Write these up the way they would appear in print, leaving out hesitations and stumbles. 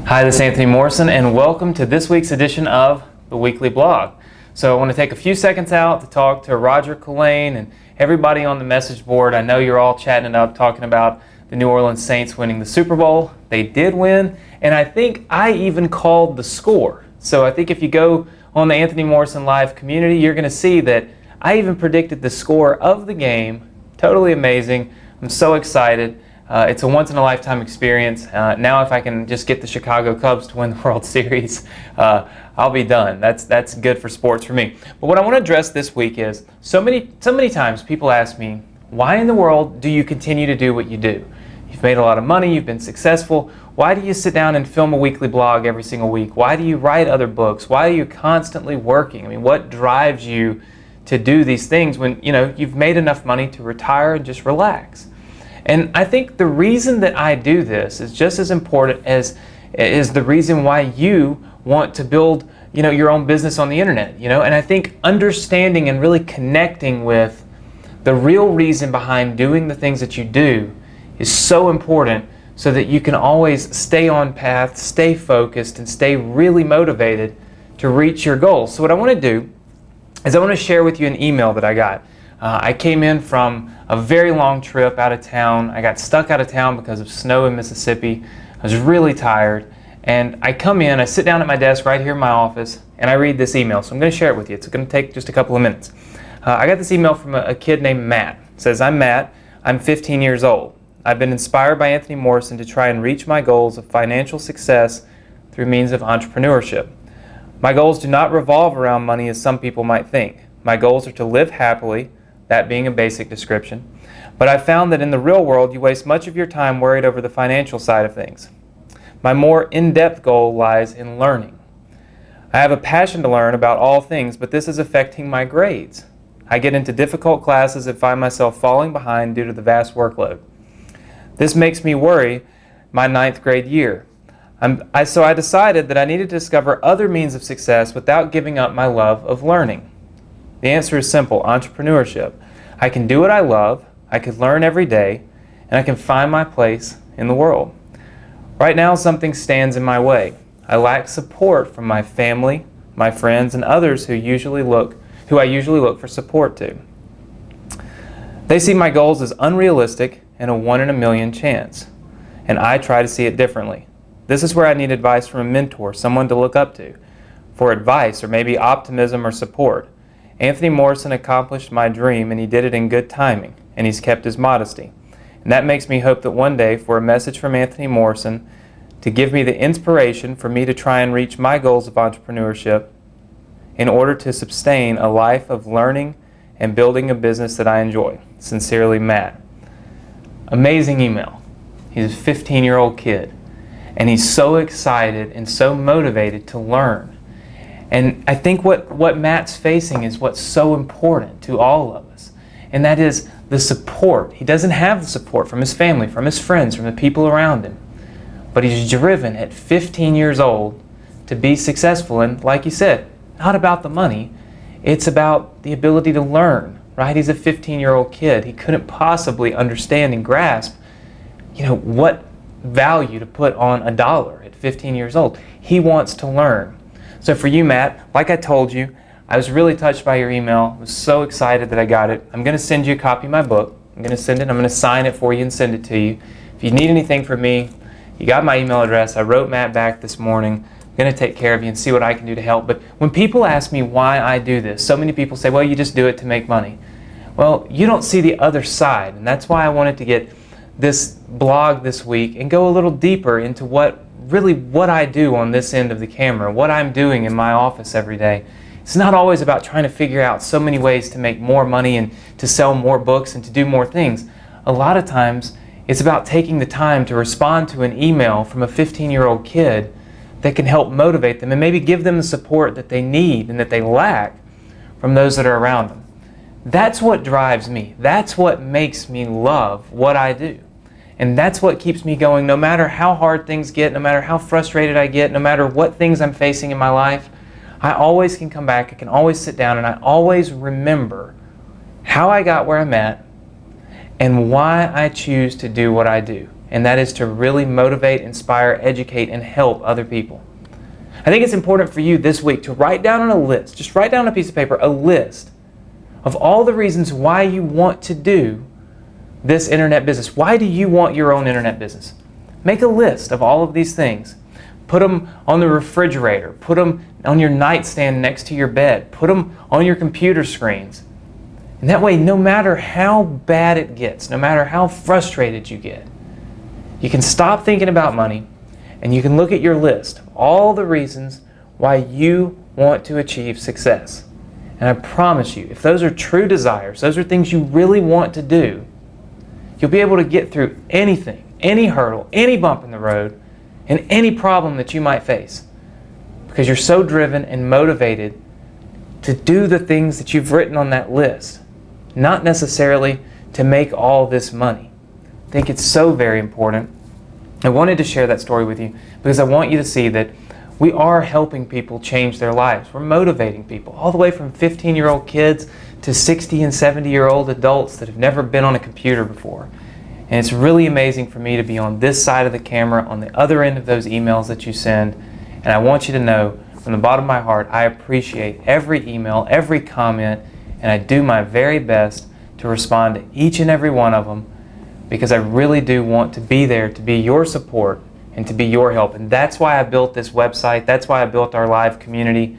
Hi, this is Anthony Morrison, and welcome to this week's edition of the Weekly Blog. So I want to take a few seconds out to talk to Roger Culane and everybody on the message board. I know you're all chatting it up, talking about the New Orleans Saints winning the Super Bowl. They did win, and I think I even called the score. So I think if you go on the Anthony Morrison Live community, you're going to see that I even predicted the score of the game. Totally amazing. I'm so excited. It's a once-in-a-lifetime experience. Now if I can just get the Chicago Cubs to win the World Series, I'll be done. That's good for sports for me. But what I want to address this week is, so many times people ask me, why in the world do you continue to do what you do? You've made a lot of money, you've been successful. Why do you sit down and film a weekly blog every single week? Why do you write other books? Why are you constantly working? I mean, what drives you to do these things when you've made enough money to retire and just relax? And I think the reason that I do this is just as important as is the reason why you want to build, your own business on the internet, And I think understanding and really connecting with the real reason behind doing the things that you do is so important, so that you can always stay on path, stay focused, and stay really motivated to reach your goals. So what I want to do is I want to share with you an email that I got. I came in from a very long trip out of town. I got stuck out of town because of snow in Mississippi. I was really tired. And I come in, I sit down at my desk right here in my office, and I read this email. So I'm going to share it with you. It's going to take just a couple of minutes. I got this email from a kid named Matt. It says, "I'm Matt. I'm 15 years old. I've been inspired by Anthony Morrison to try and reach my goals of financial success through means of entrepreneurship. My goals do not revolve around money as some people might think. My goals are to live happily, that being a basic description. But I've found that in the real world, you waste much of your time worried over the financial side of things. My more in-depth goal lies in learning. I have a passion to learn about all things, but this is affecting my grades. I get into difficult classes and find myself falling behind due to the vast workload. This makes me worry my 9th grade year. So I decided that I needed to discover other means of success without giving up my love of learning. The answer is simple: entrepreneurship. I can do what I love, I can learn every day, and I can find my place in the world. Right now, something stands in my way. I lack support from my family, my friends, and others who I usually look for support to. They see my goals as unrealistic and a 1 in a million chance, and I try to see it differently. This is where I need advice from a mentor, someone to look up to, for advice or maybe optimism or support. Anthony Morrison accomplished my dream, and he did it in good timing, and he's kept his modesty. And that makes me hope that one day for a message from Anthony Morrison to give me the inspiration for me to try and reach my goals of entrepreneurship in order to sustain a life of learning and building a business that I enjoy. Sincerely, Matt." Amazing email. He's a 15-year-old kid, and he's so excited and so motivated to learn. And I think what Matt's facing is what's so important to all of us, and that is the support. He doesn't have the support from his family, from his friends, from the people around him. But he's driven at 15 years old to be successful. And like you said, not about the money. It's about the ability to learn, right? He's a 15-year-old kid. He couldn't possibly understand and grasp, what value to put on a dollar at 15 years old. He wants to learn. So for you, Matt, like I told you, I was really touched by your email. I was so excited that I got it. I'm going to send you a copy of my book. I'm going to sign it for you and send it to you. If you need anything from me, you got my email address. I wrote Matt back this morning. I'm going to take care of you and see what I can do to help. But when people ask me why I do this, so many people say, well, you just do it to make money. Well, you don't see the other side, and that's why I wanted to get this blog this week and go a little deeper into what I do on this end of the camera, what I'm doing in my office every day. It's not always about trying to figure out so many ways to make more money and to sell more books and to do more things. A lot of times, it's about taking the time to respond to an email from a 15-year-old kid that can help motivate them and maybe give them the support that they need and that they lack from those that are around them. That's what drives me. That's what makes me love what I do. And that's what keeps me going no matter how hard things get, no matter how frustrated I get, no matter what things I'm facing in my life. I always can come back, I can always sit down, and I always remember how I got where I'm at and why I choose to do what I do. and that is to really motivate, inspire, educate, and help other people. I think it's important for you this week to write down on a list, just write down on a piece of paper, a list of all the reasons why you want to do this internet business. Why do you want your own internet business? Make a list of all of these things. Put them on the refrigerator. Put them on your nightstand next to your bed. Put them on your computer screens. And that way, no matter how bad it gets, no matter how frustrated you get, you can stop thinking about money and you can look at your list of all the reasons why you want to achieve success. And I promise you, if those are true desires, those are things you really want to do, you'll be able to get through anything, any hurdle, any bump in the road, and any problem that you might face. Because you're so driven and motivated to do the things that you've written on that list, not necessarily to make all this money. I think it's so very important. I wanted to share that story with you because I want you to see that we are helping people change their lives. We're motivating people, all the way from 15-year-old kids to 60 and 70-year-old adults that have never been on a computer before. And it's really amazing for me to be on this side of the camera, on the other end of those emails that you send. And I want you to know, from the bottom of my heart, I appreciate every email, every comment, and I do my very best to respond to each and every one of them, because I really do want to be there to be your support and to be your help. And that's why I built this website. That's why I built our live community.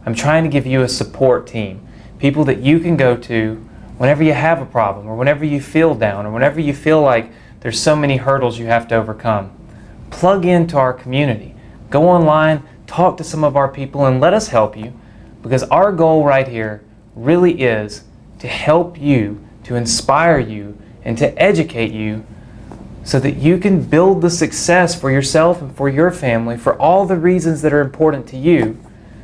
I'm trying to give you a support team, people that you can go to whenever you have a problem, or whenever you feel down, or whenever you feel like there's so many hurdles you have to overcome. Plug into our community. Go online, talk to some of our people, and let us help you, because our goal right here really is to help you, to inspire you, and to educate you so that you can build the success for yourself and for your family for all the reasons that are important to you,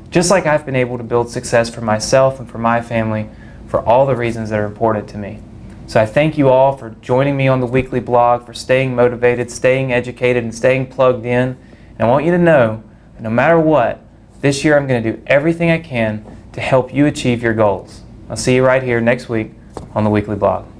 just like I've been able to build success for myself and for my family for all the reasons that are important to me. So I thank you all for joining me on the weekly blog, for staying motivated, staying educated, and staying plugged in. And I want you to know that no matter what, this year I'm going to do everything I can to help you achieve your goals. I'll see you right here next week on the weekly blog.